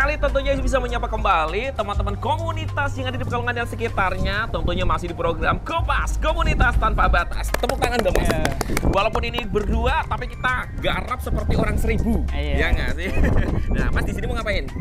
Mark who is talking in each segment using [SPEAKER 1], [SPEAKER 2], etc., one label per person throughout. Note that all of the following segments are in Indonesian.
[SPEAKER 1] sekali tentunya bisa menyapa kembali teman-teman komunitas yang ada di Pekalongan dan sekitarnya. Tentunya masih di program Kompas Komunitas Tanpa Batas. Tepuk tangan dong Mas. Walaupun ini berdua, tapi kita garap seperti orang 1000. Ya nggak sih? Nah Mas di sini mau ngapain?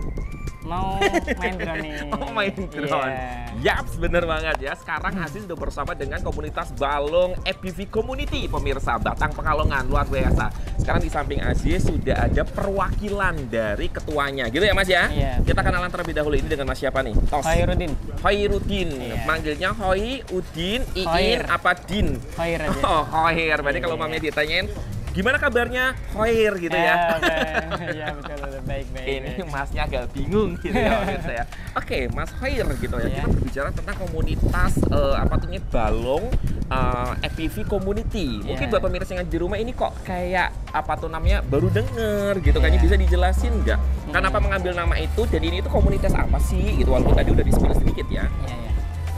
[SPEAKER 2] Mau main drone nih.
[SPEAKER 1] Oh main drone. Yaps, bener banget ya. Sekarang Aziz sudah bersama dengan komunitas Balong FPV Community. Pemirsa, Batang Pekalongan, luar biasa. Sekarang di samping Aziz sudah ada perwakilan dari ketuanya. Gitu ya Mas ya?
[SPEAKER 2] Iya.
[SPEAKER 1] Kita kenalan terlebih dahulu, ini dengan Mas siapa nih? Tos.
[SPEAKER 2] Hoirudin.
[SPEAKER 1] Hoirudin.
[SPEAKER 2] Iya.
[SPEAKER 1] Manggilnya Hoi, Udin, Iin,
[SPEAKER 2] Hoir.
[SPEAKER 1] apa Din?
[SPEAKER 2] Hoir aja.
[SPEAKER 1] Oh, Hoir. Berarti kalau mamanya ditanyain, gimana kabarnya? Hoir gitu ya.
[SPEAKER 2] Iya betul, baik-baik.
[SPEAKER 1] Ini Masnya agak bingung gitu ya pemirsa ya. Oke, Mas Hoir gitu ya. Kita berbicara tentang komunitas apa tuh Balong FPV Community. Mungkin buat pemirsa yang di rumah ini kok kayak apa tuh namanya baru denger gitu kan. Bisa dijelasin nggak? Kenapa mengambil nama itu dan ini itu komunitas apa sih gitu, walaupun tadi udah di-spill sedikit ya.
[SPEAKER 2] Iya.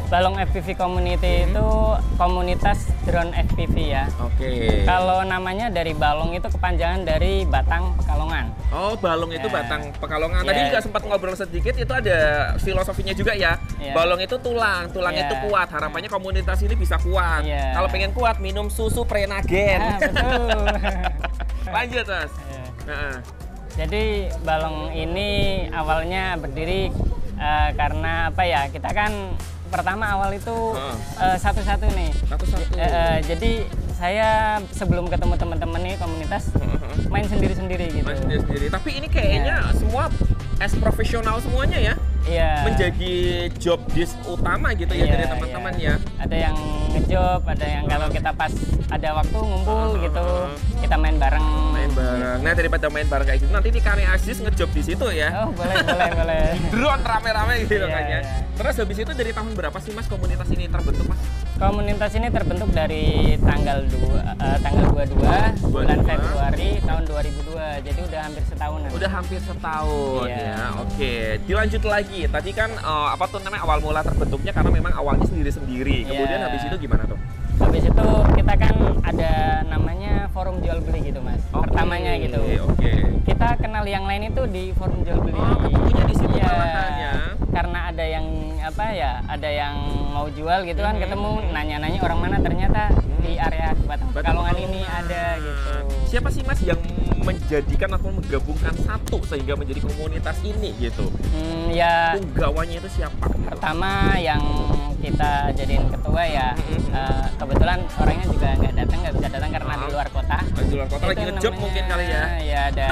[SPEAKER 2] Balong FPV Community itu komunitas drone FPV ya.
[SPEAKER 1] Oke.
[SPEAKER 2] Kalau namanya dari Balong itu kepanjangan dari Batang Pekalongan.
[SPEAKER 1] Oh, Balong itu Batang Pekalongan. Tadi juga sempat ngobrol sedikit, itu ada filosofinya juga ya. Balong itu tulang itu kuat. Harapannya komunitas ini bisa kuat. Kalau pengen kuat, minum susu Prenagen.
[SPEAKER 2] Betul.
[SPEAKER 1] Lanjut, Mas.
[SPEAKER 2] Jadi Balong ini awalnya berdiri karena apa ya? Kita kan pertama awal itu satu-satu nih. Jadi saya sebelum ketemu teman-teman nih komunitas main sendiri-sendiri gitu.
[SPEAKER 1] Main sendiri-sendiri. Tapi ini kayaknya semua as profesional semuanya ya.
[SPEAKER 2] Iya.
[SPEAKER 1] Menjadi job desk utama gitu ya dari teman-teman ya.
[SPEAKER 2] Ada yang ngejob, ada yang kalau kita pas ada waktu ngumpul gitu, kita main bareng.
[SPEAKER 1] Nah daripada main bareng kayak gitu, nanti di Kane Aziz ngejob di situ ya.
[SPEAKER 2] Oh boleh.
[SPEAKER 1] Drone rame-rame gitu kan ya. Terus habis itu dari tahun berapa sih Mas komunitas ini terbentuk Mas? Komunitas ini terbentuk dari tanggal
[SPEAKER 2] 22 bulan Februari tahun 2002. Jadi udah hampir setahunan.
[SPEAKER 1] Udah hampir setahun ya. Oke, dilanjut lagi. Tadi kan apa tuh namanya awal mula terbentuknya karena memang awalnya sendiri-sendiri. Kemudian habis itu gimana tuh?
[SPEAKER 2] Habis itu kita kan ada namanya forum jual beli gitu Mas. Pertamanya gitu. Kita kenal yang lain itu di forum jual beli.
[SPEAKER 1] Oh, ketemunya di situ malahannya.
[SPEAKER 2] Karena ada yang apa ya, ada yang mau jual gitu kan, ketemu nanya-nanya orang mana, ternyata di area Batang Pekalongan ini ada gitu.
[SPEAKER 1] Siapa sih Mas yang menjadikan atau menggabungkan satu sehingga menjadi komunitas ini gitu?
[SPEAKER 2] Ya.
[SPEAKER 1] Penggawanya itu siapa?
[SPEAKER 2] Pertama yang kita jadiin ketua ya, kebetulan orangnya juga nggak bisa datang karena di luar kota.
[SPEAKER 1] Di luar kota lagi ngejob mungkin kali ya?
[SPEAKER 2] Ya ada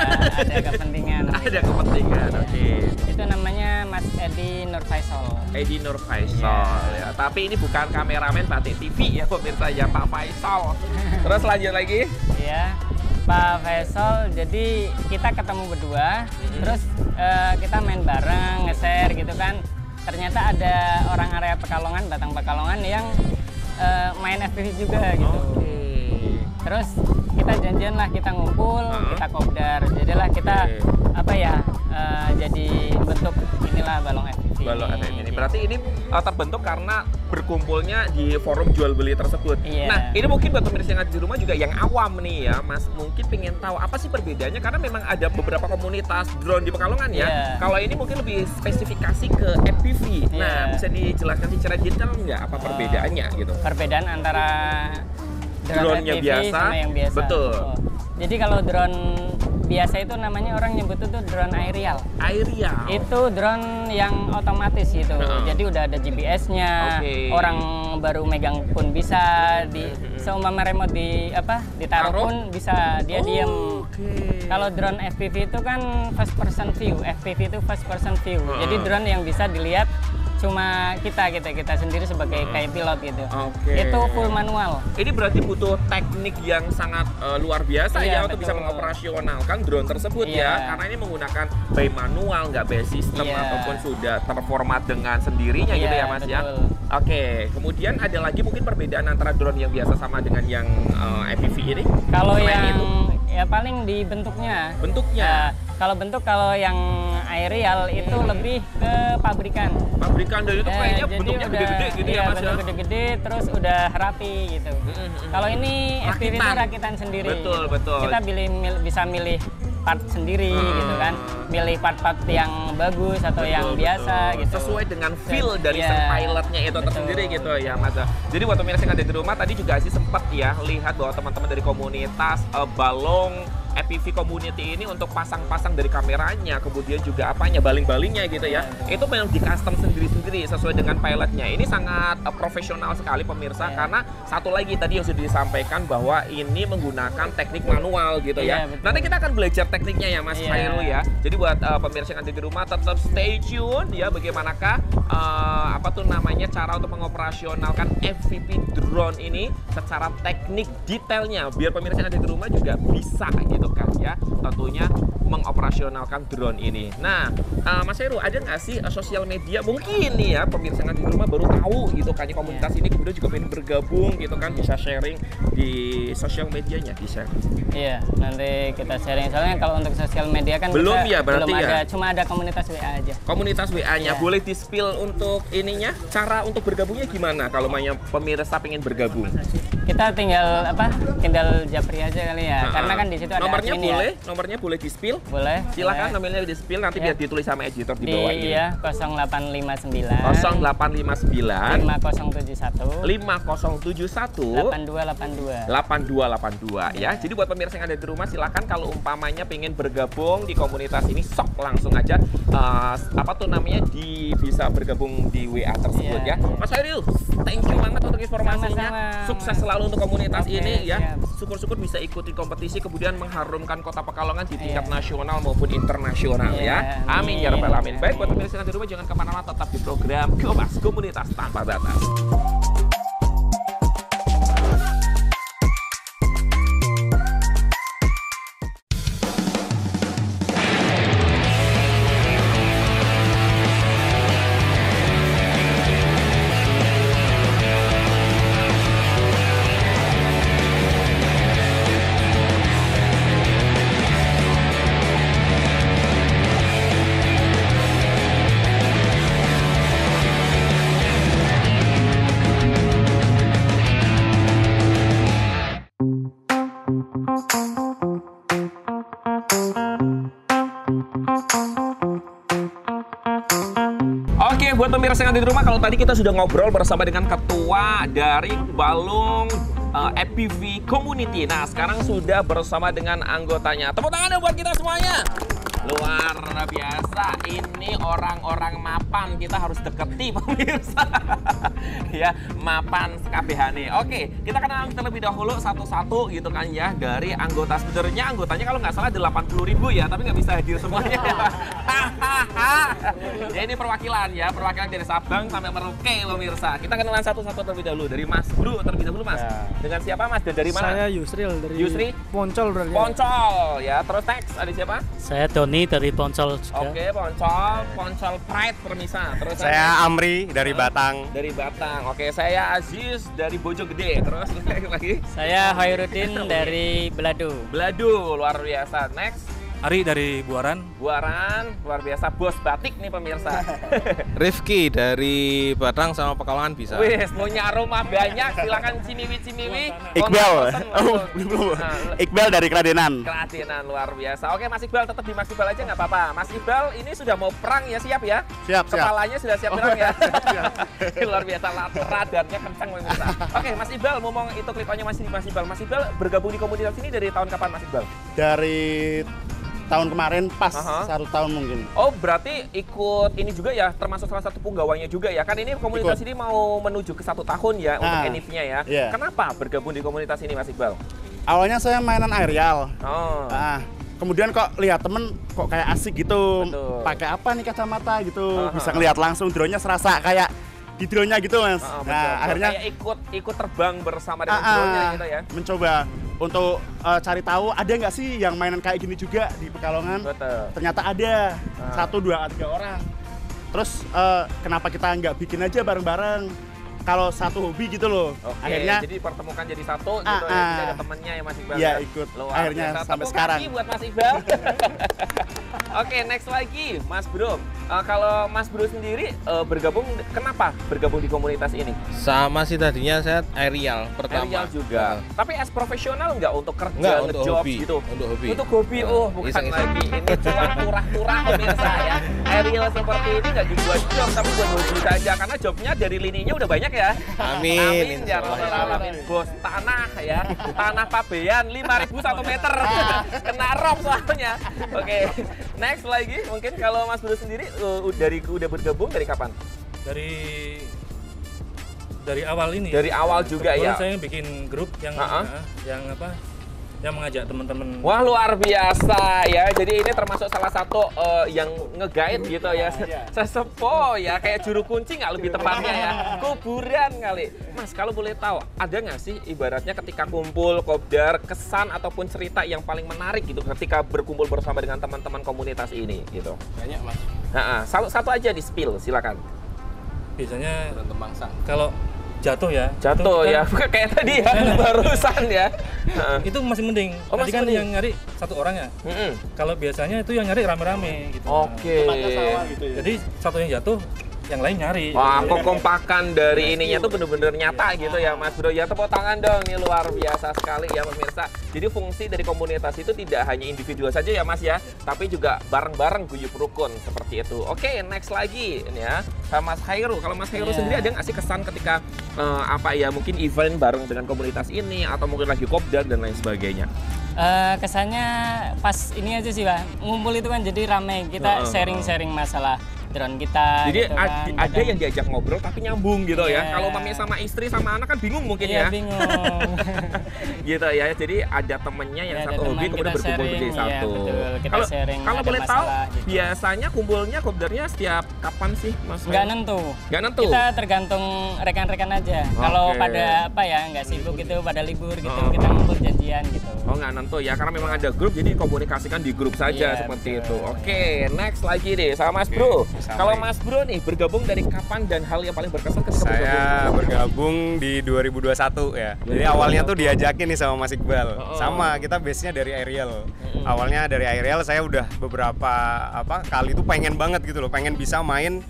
[SPEAKER 2] kepentingan.
[SPEAKER 1] Ada kepentingan, oke.
[SPEAKER 2] Itu namanya Mas Edi Nurfaisal.
[SPEAKER 1] Edi Nurfaisal ya. Tapi ini bukan kameramen Batik TV ya pemirsa ya, Pak Faisal. Terus lanjut lagi?
[SPEAKER 2] Iya. Pak Faisal, jadi kita ketemu berdua, terus kita main bareng, nge-share gitu kan. Ternyata ada orang area Pekalongan, Batang Pekalongan yang main FPV juga gitu. Terus kita janjian lah, kita ngumpul, kita kopdar. Jadilah kita apa ya, jadi bentuk inilah Balong FPV.
[SPEAKER 1] Balong FPV ini. Berarti ini terbentuk karena berkumpulnya di forum jual beli tersebut. Nah, ini mungkin buat pemirsa yang ada di rumah juga yang awam nih ya, Mas, mungkin pengen tahu apa sih perbedaannya karena memang ada beberapa komunitas drone di Pekalongan ya. Kalau ini mungkin lebih spesifikasi ke FPV. Nah, bisa dijelaskan secara detail nggak apa perbedaannya gitu?
[SPEAKER 2] Perbedaan antara
[SPEAKER 1] drone-nya biasa
[SPEAKER 2] sama yang biasa.
[SPEAKER 1] Betul.
[SPEAKER 2] Jadi kalau drone biasa itu namanya orang nyebut itu drone aerial.
[SPEAKER 1] Aerial.
[SPEAKER 2] Itu drone yang otomatis gitu. Jadi udah ada GPS-nya. Orang baru megang pun bisa, seumpama remote ditaruh pun bisa, dia diem. Kalau drone FPV itu kan first person view. FPV itu first person view. Jadi drone yang bisa dilihat cuma kita sendiri sebagai kayak pilot gitu. Itu full manual.
[SPEAKER 1] Ini berarti butuh teknik yang sangat luar biasa ya untuk bisa mengoperasionalkan drone tersebut ya. Karena ini menggunakan by manual, nggak by system ataupun sudah terformat dengan sendirinya gitu ya Mas ya. Kemudian ada lagi mungkin perbedaan antara drone yang biasa sama dengan yang FPV ini?
[SPEAKER 2] Kalau yang ya paling di bentuknya. Kalau yang aerial itu lebih ke pabrikan.
[SPEAKER 1] Dan itu kayaknya bentuknya gede-gede gitu ya Mas ya?
[SPEAKER 2] Gede-gede terus udah rapi gitu. Kalau ini FPV itu rakitan sendiri.
[SPEAKER 1] Betul.
[SPEAKER 2] Kita bisa milih part sendiri gitu kan, milih part-part yang bagus atau yang biasa gitu.
[SPEAKER 1] Sesuai dengan feel dari
[SPEAKER 2] Iya,
[SPEAKER 1] sang pilotnya itu tersendiri gitu ya Mas. Jadi buat pemirsa yang ada di rumah tadi juga sih sempat ya lihat bahwa teman-teman dari komunitas Balong FPV Community ini untuk pasang-pasang dari kameranya, kemudian juga apanya, baling-balingnya gitu ya. Itu memang di custom sendiri-sendiri sesuai dengan pilotnya. Ini sangat profesional sekali pemirsa, karena satu lagi tadi yang sudah disampaikan bahwa ini menggunakan teknik manual gitu ya.
[SPEAKER 2] Betul.
[SPEAKER 1] Nanti kita akan belajar tekniknya ya Mas Khairul ya. Jadi buat pemirsa yang ada di rumah tetap stay tune ya, bagaimanakah cara untuk mengoperasionalkan FPV drone ini secara teknik detailnya biar pemirsa yang ada di rumah juga bisa gitu kan ya, tentunya mengoperasionalkan drone ini. Nah, Mas Heru, ada nggak sih sosial media mungkin nih ya pemirsa yang ada di rumah baru tahu gitu kan komunitas ini, kemudian juga pengen bergabung gitu kan, bisa sharing di sosial medianya, di share.
[SPEAKER 2] Iya, nanti kita sharing. Soalnya kalau untuk sosial media kan
[SPEAKER 1] belum
[SPEAKER 2] kita
[SPEAKER 1] ya, berarti
[SPEAKER 2] belum
[SPEAKER 1] ya?
[SPEAKER 2] ada, cuma ada komunitas WA aja.
[SPEAKER 1] Komunitas WA-nya,
[SPEAKER 2] Iya.
[SPEAKER 1] boleh di-spill untuk ininya, cara untuk bergabungnya gimana kalau pemirsa pengen bergabung?
[SPEAKER 2] Kita tinggal japri aja kali ya, karena kan di situ ada
[SPEAKER 1] nomornya
[SPEAKER 2] admin
[SPEAKER 1] boleh,
[SPEAKER 2] ya.
[SPEAKER 1] nomornya boleh di-spill.
[SPEAKER 2] Boleh.
[SPEAKER 1] Silakan
[SPEAKER 2] boleh.
[SPEAKER 1] nomornya di-spill, nanti
[SPEAKER 2] Ya.
[SPEAKER 1] biar ditulis sama editor di
[SPEAKER 2] Di
[SPEAKER 1] bawah ini.
[SPEAKER 2] iya 0859
[SPEAKER 1] 0859
[SPEAKER 2] 5071
[SPEAKER 1] 5071
[SPEAKER 2] 8282.
[SPEAKER 1] 8282 ya. Jadi buat pemirsa yang ada di rumah, silakan kalau umpamanya pengen bergabung di komunitas ini, sok langsung aja bisa bergabung di WA tersebut ya.
[SPEAKER 2] Iya.
[SPEAKER 1] Mas Hairil, thank you banget untuk informasinya.
[SPEAKER 2] Sama-sama.
[SPEAKER 1] Sukses selalu untuk komunitas
[SPEAKER 2] Oke,
[SPEAKER 1] ini ya.
[SPEAKER 2] siap.
[SPEAKER 1] Syukur-syukur bisa ikuti kompetisi, kemudian mengharumkan Kota Pekalongan di tingkat
[SPEAKER 2] Iya.
[SPEAKER 1] nasional maupun internasional ya.
[SPEAKER 2] Iya,
[SPEAKER 1] Amin ya rabbal alamin.
[SPEAKER 2] amin.
[SPEAKER 1] Baik, buat pemirsa yang ada di rumah, jangan kemana-mana, tetap di program Kompas Komunitas Tanpa Batas. Oke, buat pemirsa yang ada di rumah, kalau tadi kita sudah ngobrol bersama dengan ketua dari Balong FPV Community. Nah, sekarang sudah bersama dengan anggotanya. Tepuk tangan buat kita semuanya. Luar biasa, ini orang-orang mapan, kita harus deketi pemirsa. Ya, mapan KBHN. Oke, kita kenalan terlebih dahulu satu-satu gitu kan ya, dari anggota. Sebenarnya anggotanya kalau nggak salah 80.000 ya, tapi nggak bisa hadir semuanya. Ya, ini perwakilan ya, perwakilan dari Sabang sampai Merauke pemirsa. Kita kenalan satu-satu terlebih dahulu, dari Mas Bro terlebih dahulu Mas.
[SPEAKER 3] Ya.
[SPEAKER 1] Dengan siapa Mas dan dari mana?
[SPEAKER 3] Saya Yusril dari
[SPEAKER 1] Yusri?
[SPEAKER 3] Poncol berarti.
[SPEAKER 1] Poncol ya, terus next ada siapa?
[SPEAKER 4] Saya Doni dari Poncol juga.
[SPEAKER 1] Oke, Poncol Pride permisa. Terus
[SPEAKER 5] Saya Amri dari Batang.
[SPEAKER 1] dari Batang. Oke, saya Aziz dari Bojonggede. Terus lagi
[SPEAKER 2] Saya Khairuddin dari Belado.
[SPEAKER 1] Belado, luar biasa. Next,
[SPEAKER 4] Ari dari Buaran.
[SPEAKER 1] Buaran, luar biasa. Bos batik nih pemirsa.
[SPEAKER 5] Rifki dari Batang sama Pekalongan bisa.
[SPEAKER 1] Wih, punya rumah banyak. Silakan cimiwi.
[SPEAKER 5] Iqbal.
[SPEAKER 1] Oh,
[SPEAKER 5] Belum. Iqbal dari Kradenan.
[SPEAKER 1] Kerajinan luar biasa. Oke, Mas Iqbal tetap di Mas Iqbal aja nggak apa-apa. Mas Iqbal ini sudah mau perang ya, siap ya?
[SPEAKER 5] Siap.
[SPEAKER 1] Kepalanya sudah siap perang ya. Luar biasa, radarnya kencang pemirsa. Oke, Mas Iqbal, ngomong itu klipannya Mas Iqbal. Mas Iqbal bergabung di komunitas ini dari tahun kapan Mas Iqbal?
[SPEAKER 3] Dari tahun kemarin pas
[SPEAKER 1] Aha.
[SPEAKER 3] 1 tahun mungkin.
[SPEAKER 1] Oh, berarti ikut ini juga ya, termasuk salah satu punggawanya juga ya. Kan ini komunitas ini mau menuju ke 1 tahun ya untuk NIF-nya ya.
[SPEAKER 3] Iya.
[SPEAKER 1] Kenapa bergabung di komunitas ini Mas Iqbal?
[SPEAKER 3] Awalnya saya mainan aerial.
[SPEAKER 1] Oh.
[SPEAKER 3] Kemudian kok lihat temen kok kayak asik gitu.
[SPEAKER 1] Betul.
[SPEAKER 3] Pakai apa nih kacamata gitu.
[SPEAKER 1] Aha.
[SPEAKER 3] Bisa ngelihat langsung drone-nya, serasa kayak di drone-nya gitu, Mas.
[SPEAKER 1] Betul.
[SPEAKER 3] Nah, akhirnya
[SPEAKER 1] kayak ikut terbang bersama dengan drone-nya gitu ya.
[SPEAKER 3] mencoba untuk cari tahu ada nggak sih yang mainan kayak gini juga di Pekalongan.
[SPEAKER 1] Betul.
[SPEAKER 3] Ternyata ada 1, 2, 3 orang. Terus kenapa kita nggak bikin aja bareng-bareng? kalau satu hobi gitu loh.
[SPEAKER 1] Oke,
[SPEAKER 3] Akhirnya
[SPEAKER 1] jadi dipertemukan jadi satu gitu ya. Jadi ada temennya ya Mas Iqbal.
[SPEAKER 3] Iya,
[SPEAKER 1] ya?
[SPEAKER 3] ikut.
[SPEAKER 1] Luar
[SPEAKER 3] Akhirnya
[SPEAKER 1] biasa.
[SPEAKER 3] sampai
[SPEAKER 1] Tepuk
[SPEAKER 3] sekarang.
[SPEAKER 1] kaki buat Mas Iqbal. Oke, next lagi Mas Bro. Kalau Mas Bro sendiri bergabung, kenapa bergabung di komunitas ini?
[SPEAKER 5] Sama sih tadinya saya aerial pertama.
[SPEAKER 1] Aerial juga. Tapi as profesional nggak untuk kerja,
[SPEAKER 5] Enggak, untuk
[SPEAKER 1] ngejob
[SPEAKER 5] hobi.
[SPEAKER 1] gitu?
[SPEAKER 5] Untuk hobi.
[SPEAKER 1] Untuk hobi, oh bukan
[SPEAKER 5] Iseng-iseng.
[SPEAKER 1] lagi. Ini cuma turah-turah pemirsa ya. Aerial seperti ini nggak dibuat job, tapi buat hobi saja. Karena jobnya dari lininya udah banyak ya.
[SPEAKER 5] Amin.
[SPEAKER 1] Amin ya Rabbal Alamin. Bos, tanah ya. Tanah pabean 5.000 1 meter. Kena rok soalnya. Oke, next lagi mungkin kalau Mas Bro sendiri udah bergabung dari kapan?
[SPEAKER 4] Dari awal ini.
[SPEAKER 1] Dari awal juga
[SPEAKER 4] Kebetulan
[SPEAKER 1] ya?
[SPEAKER 4] saya bikin grup yang yang mengajak teman-teman.
[SPEAKER 1] Wah, luar biasa ya. Jadi ini termasuk salah satu yang nge-guide gitu ya. Sesepo ya, kayak juru kunci nggak lebih tepatnya ya. Kuburan kali. Mas, kalau boleh tahu, ada nggak sih ibaratnya ketika kumpul kopdar, kesan ataupun cerita yang paling menarik gitu ketika berkumpul bersama dengan teman-teman komunitas ini gitu?
[SPEAKER 5] Banyak Mas.
[SPEAKER 1] Satu aja di spill, silakan.
[SPEAKER 4] Biasanya
[SPEAKER 5] Berantem bangsa.
[SPEAKER 4] kalau jatuh ya.
[SPEAKER 1] Jatuh
[SPEAKER 4] itu
[SPEAKER 1] ya,
[SPEAKER 4] kan-
[SPEAKER 1] bukan kayak tadi ya, barusan ya.
[SPEAKER 4] Itu masih mending.
[SPEAKER 1] Oh,
[SPEAKER 4] Tadi
[SPEAKER 1] masih
[SPEAKER 4] kan
[SPEAKER 1] mending.
[SPEAKER 4] yang nyari satu orang ya.
[SPEAKER 1] Mm-mm.
[SPEAKER 4] Kalau biasanya itu yang nyari rame-rame gitu.
[SPEAKER 1] Oke.
[SPEAKER 3] tempatnya sama gitu ya.
[SPEAKER 4] Jadi satu yang jatuh, yang lain nyari.
[SPEAKER 1] Wah, kekompakan dari ininya tuh bener-bener nyata gitu ya Mas Bro. Ya tepuk tangan dong, ini luar biasa sekali ya pemirsa. Jadi fungsi dari komunitas itu tidak hanya individual saja ya Mas ya, tapi juga bareng-bareng guyup rukun seperti itu. Oke, next lagi ini ya, sama Mas Hairul. Kalau Mas Hairul
[SPEAKER 2] Iya.
[SPEAKER 1] sendiri ada nggak sih kesan ketika mungkin event bareng dengan komunitas ini atau mungkin lagi kopdar dan lain sebagainya?
[SPEAKER 2] Kesannya pas ini aja sih Pak, ngumpul itu kan jadi rame, kita sharing-sharing masalah drone kita.
[SPEAKER 1] Jadi
[SPEAKER 2] gitu kan.
[SPEAKER 1] ada
[SPEAKER 2] Kadang-
[SPEAKER 1] yang diajak ngobrol tapi nyambung gitu ya.
[SPEAKER 2] Iya.
[SPEAKER 1] Kalau mami sama istri sama anak kan bingung mungkin
[SPEAKER 2] Iya,
[SPEAKER 1] ya.
[SPEAKER 2] bingung.
[SPEAKER 1] Gitu ya. Jadi ada temennya yang
[SPEAKER 2] Ya,
[SPEAKER 1] satu
[SPEAKER 2] ada
[SPEAKER 1] hobi
[SPEAKER 2] teman,
[SPEAKER 1] kemudian
[SPEAKER 2] kita
[SPEAKER 1] berkumpul
[SPEAKER 2] sharing,
[SPEAKER 1] menjadi
[SPEAKER 2] iya,
[SPEAKER 1] satu.
[SPEAKER 2] betul. Kita
[SPEAKER 1] Kalau
[SPEAKER 2] sharing,
[SPEAKER 1] kalau
[SPEAKER 2] ada
[SPEAKER 1] boleh tahu
[SPEAKER 2] masalah, gitu.
[SPEAKER 1] biasanya kumpulnya kopdarnya setiap kapan sih Mas?
[SPEAKER 2] Nggak nentu.
[SPEAKER 1] Nggak nentu.
[SPEAKER 2] Kita tergantung rekan-rekan aja. Kalau
[SPEAKER 1] Oke.
[SPEAKER 2] pada apa ya, nggak sibuk gitu, pada libur gitu,
[SPEAKER 1] Oh.
[SPEAKER 2] kita ngumpul janjian gitu.
[SPEAKER 1] Oh nggak nentu ya, karena memang ada grup jadi komunikasikan di grup saja
[SPEAKER 2] Iya,
[SPEAKER 1] seperti
[SPEAKER 2] betul.
[SPEAKER 1] itu. Oke, next lagi deh sama Mas Bro.
[SPEAKER 6] sama
[SPEAKER 1] Kalau
[SPEAKER 6] nih.
[SPEAKER 1] Mas Bro nih bergabung dari kapan dan hal yang paling berkesan ketika
[SPEAKER 6] Saya
[SPEAKER 1] bergabung?
[SPEAKER 6] bergabung di 2021 ya. Jadi awalnya tuh diajakin nih sama Mas Iqbal. Sama, kita base-nya dari aerial. Awalnya dari aerial saya udah beberapa kali tuh pengen banget gitu loh, pengen bisa main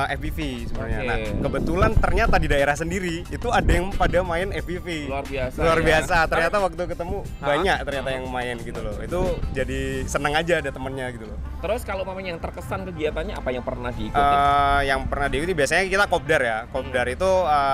[SPEAKER 6] FPV sebenarnya.
[SPEAKER 1] Oke.
[SPEAKER 6] Nah, kebetulan ternyata di daerah sendiri itu ada yang pada main FPV.
[SPEAKER 1] Luar biasa.
[SPEAKER 6] Luar
[SPEAKER 1] ya.
[SPEAKER 6] biasa. Ternyata waktu ketemu banyak ternyata yang main gitu loh. Itu jadi seneng aja ada temennya gitu loh.
[SPEAKER 1] Terus kalau mamanya yang terkesan kegiatannya apa yang pernah diikuti?
[SPEAKER 6] Yang pernah diikuti biasanya kita kopdar ya. Kopdar itu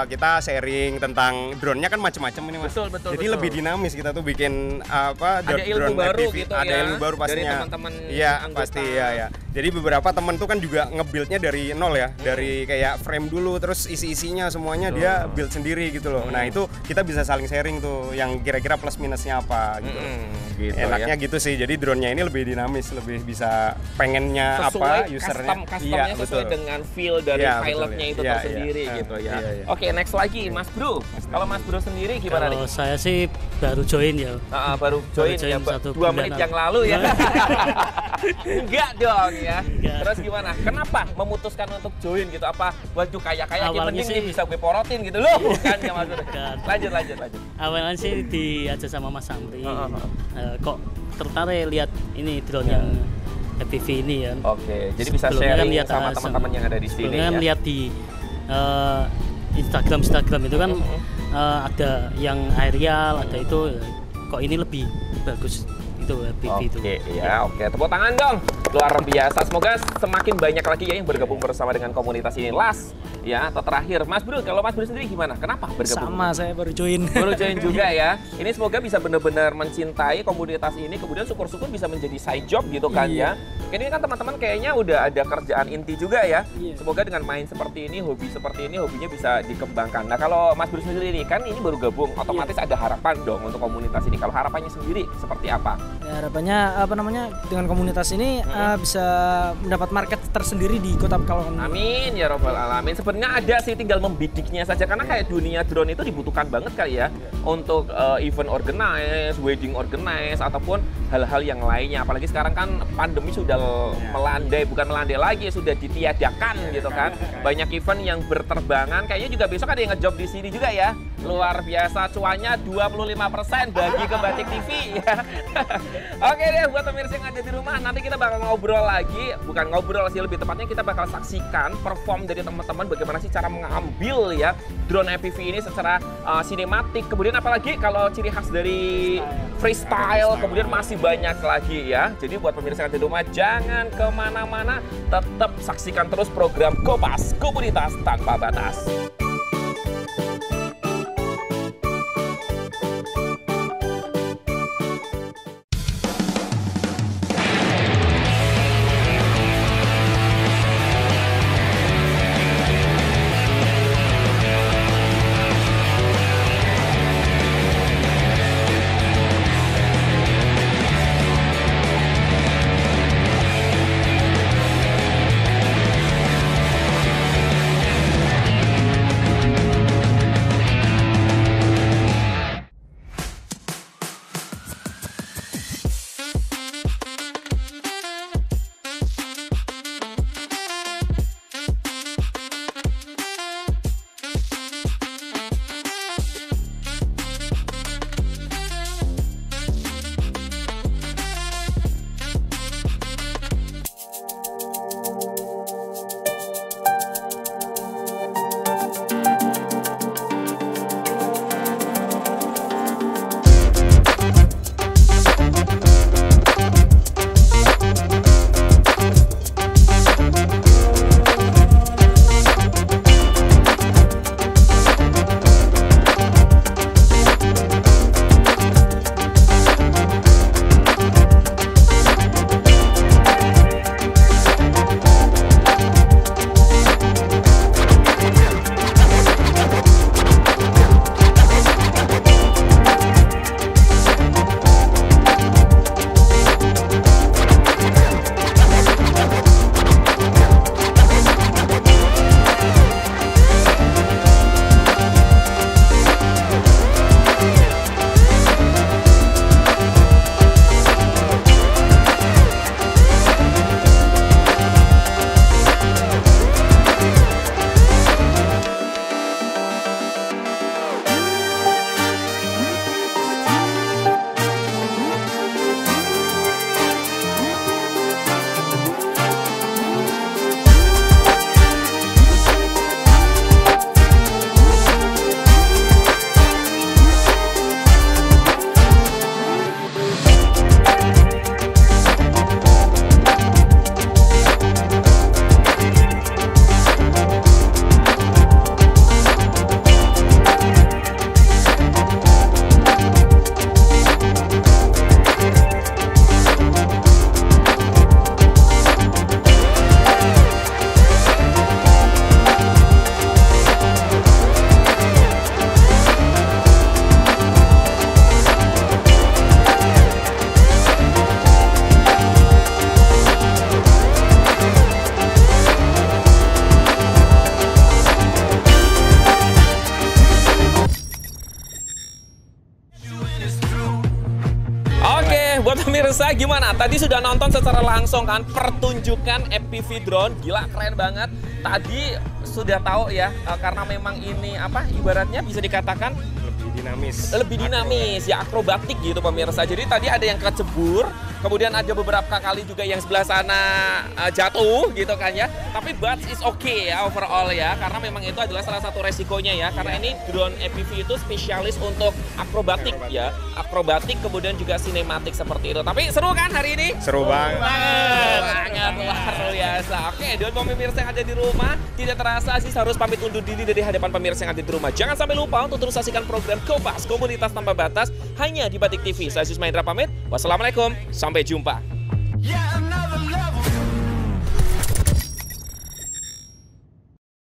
[SPEAKER 6] kita sharing tentang drone-nya kan macam-macam ini Mas.
[SPEAKER 1] Betul, betul,
[SPEAKER 6] Jadi
[SPEAKER 1] betul.
[SPEAKER 6] lebih dinamis kita tuh bikin
[SPEAKER 1] Ada ilmu
[SPEAKER 6] drone
[SPEAKER 1] baru
[SPEAKER 6] FPV.
[SPEAKER 1] gitu
[SPEAKER 6] Ada
[SPEAKER 1] ya,
[SPEAKER 6] ilmu baru
[SPEAKER 1] dari
[SPEAKER 6] pastinya.
[SPEAKER 1] teman-teman
[SPEAKER 6] Iya,
[SPEAKER 1] anggota.
[SPEAKER 6] pasti ya. Jadi beberapa temen tuh kan juga nge-build-nya dari nol ya. Dari kayak frame dulu terus isi-isinya semuanya dia build sendiri gitu loh. Nah, itu kita bisa saling sharing tuh yang kira-kira plus minusnya apa gitu.
[SPEAKER 1] Gitu
[SPEAKER 6] Enaknya gitu sih. Jadi drone-nya ini lebih dinamis, lebih bisa pengennya
[SPEAKER 1] sesuai
[SPEAKER 6] apa usernya.
[SPEAKER 1] customnya
[SPEAKER 6] Iya,
[SPEAKER 1] sesuai
[SPEAKER 6] betul.
[SPEAKER 1] dengan feel dari
[SPEAKER 6] Iya,
[SPEAKER 1] pilotnya
[SPEAKER 6] betul,
[SPEAKER 1] itu
[SPEAKER 6] iya,
[SPEAKER 1] tersendiri
[SPEAKER 6] iya.
[SPEAKER 1] gitu ya.
[SPEAKER 6] Iya, iya.
[SPEAKER 1] Oke, next lagi Mas Bro. Kalau Mas Bro sendiri gimana
[SPEAKER 4] Kalau
[SPEAKER 1] nih?
[SPEAKER 4] saya sih baru join ya.
[SPEAKER 1] Baru join
[SPEAKER 4] join
[SPEAKER 1] ya,
[SPEAKER 4] satu
[SPEAKER 1] 2
[SPEAKER 4] bulan
[SPEAKER 1] menit
[SPEAKER 4] lalu.
[SPEAKER 1] yang lalu ya. Enggak dong ya.
[SPEAKER 4] Enggak.
[SPEAKER 1] Terus gimana? Kenapa memutuskan untuk join gitu? Apa waduh kayak yang
[SPEAKER 4] Awalnya
[SPEAKER 1] penting
[SPEAKER 4] sih-
[SPEAKER 1] nih bisa gue porotin gitu loh. Bukan ya Mas Bro.
[SPEAKER 4] Bukan.
[SPEAKER 1] Lanjut.
[SPEAKER 4] Awalnya sih diajak sama Mas Samri.
[SPEAKER 1] Heeh.
[SPEAKER 4] Kok tertarik lihat ini drone yang FPV ini ya.
[SPEAKER 1] Oke, jadi bisa
[SPEAKER 4] Sebelumnya
[SPEAKER 1] sharing
[SPEAKER 4] lihat,
[SPEAKER 1] sama teman-teman yang ada di sini
[SPEAKER 4] sebelumnya kan
[SPEAKER 1] ya.
[SPEAKER 4] lihat di Instagram itu kan ada yang aerial, ada itu kok ini lebih bagus itu FPV itu.
[SPEAKER 1] Oke, ya, oke. Tepuk tangan dong. Luar biasa. Semoga semakin banyak lagi ya yang bergabung bersama dengan komunitas ini. Last, ya, atau terakhir. Mas Bro, kalau Mas Bro sendiri gimana? Kenapa bergabung?
[SPEAKER 4] Sama, saya baru join.
[SPEAKER 1] Baru join juga ya. Ini semoga bisa benar-benar mencintai komunitas ini. Kemudian syukur-syukur bisa menjadi side job gitu kan ya. Ini kan teman-teman kayaknya udah ada kerjaan inti juga ya. Semoga dengan main seperti ini, hobi seperti ini, hobinya bisa dikembangkan. Nah kalau Mas Bro sendiri ini kan ini baru gabung, otomatis ada harapan dong untuk komunitas ini. Kalau harapannya sendiri seperti apa?
[SPEAKER 7] Ya, harapannya dengan komunitas ini bisa mendapat market tersendiri di Kota Pekalongan.
[SPEAKER 1] Amin ya robbal alamin. Sebenarnya ada sih, tinggal membidiknya saja karena kayak dunia drone itu dibutuhkan banget kali ya untuk event organize, wedding organize ataupun hal-hal yang lainnya. Apalagi sekarang kan pandemi sudah melandai, bukan melandai lagi, sudah ditiadakan gitu kan. Banyak event yang berterbangan. Kayaknya juga besok ada yang ngejob di sini juga ya. Luar biasa, cuannya 25% bagi ke Batik TV ya. Oke deh, buat pemirsa yang ada di rumah, nanti kita bakal ngobrol lagi. Bukan ngobrol sih, lebih tepatnya kita bakal saksikan perform dari teman-teman bagaimana sih cara mengambil ya drone FPV ini secara sinematik. Kemudian apalagi kalau ciri khas dari freestyle, kemudian masih banyak lagi ya. Jadi buat pemirsa yang ada di rumah, jangan kemana-mana, tetap saksikan terus program Kopas, Komunitas Tanpa Batas. Buat pemirsa gimana? Tadi sudah nonton secara langsung kan pertunjukan FPV drone, gila keren banget. Tadi sudah tahu ya, karena memang ini apa ibaratnya bisa dikatakan lebih dinamis ya, akrobatik gitu pemirsa. Jadi tadi ada yang kecebur, kemudian ada beberapa kali juga yang sebelah sana jatuh gitu kan ya. Tapi but is okay ya overall ya, karena memang itu adalah salah satu resikonya ya, karena ini drone FPV itu spesialis untuk akrobatik ya, akrobatik kemudian juga sinematik seperti itu. Tapi seru kan hari ini?
[SPEAKER 6] Seru banget.
[SPEAKER 1] Sangat luar biasa. Oke, dan pemirsa yang ada di rumah, tidak terasa sih harus pamit undur diri dari hadapan pemirsa yang ada di rumah. Jangan sampai lupa untuk terus saksikan program Kopas, Komunitas Tanpa Batas hanya di Batik TV. Saya Sus Mahendra pamit. Wassalamualaikum, sampai jumpa.